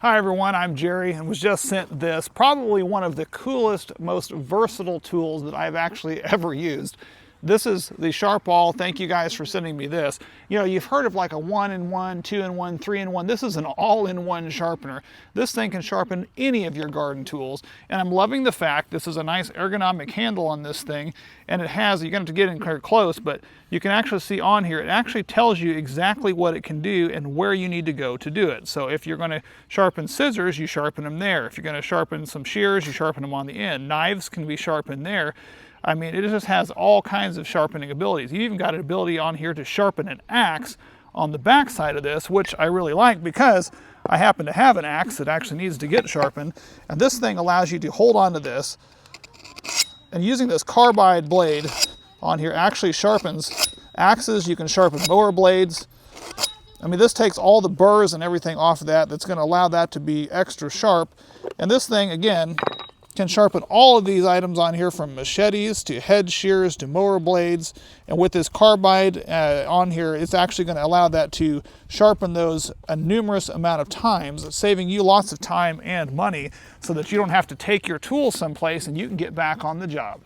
Hi everyone, I'm Jerry and was just sent this, probably one of the coolest, most versatile tools that I've actually ever used. This is the SHARPAL. Thank you guys for sending me this. You know, you've heard of like a 1-in-1, 2-in-1, 3-in-1. This is an all-in-one sharpener. This thing can sharpen any of your garden tools. And I'm loving the fact this is a nice ergonomic handle on this thing. And it has, you're going to have to get in very close, but you can actually see on here, it actually tells you exactly what it can do and where you need to go to do it. So if you're going to sharpen scissors, you sharpen them there. If you're going to sharpen some shears, you sharpen them on the end. Knives can be sharpened there. I mean, it just has all kinds of sharpening abilities. You even got an ability on here to sharpen an axe on the back side of this, which I really like because I happen to have an axe that actually needs to get sharpened. And this thing allows you to hold on to this, and using this carbide blade on here actually sharpens axes. You can sharpen mower blades. I mean, this takes all the burrs and everything off of that. That's going to allow that to be extra sharp. And this thing, again, can sharpen all of these items on here, from machetes to head shears to mower blades. And with this carbide on here, it's actually going to allow that to sharpen those a numerous amount of times, saving you lots of time and money so that you don't have to take your tools someplace and you can get back on the job.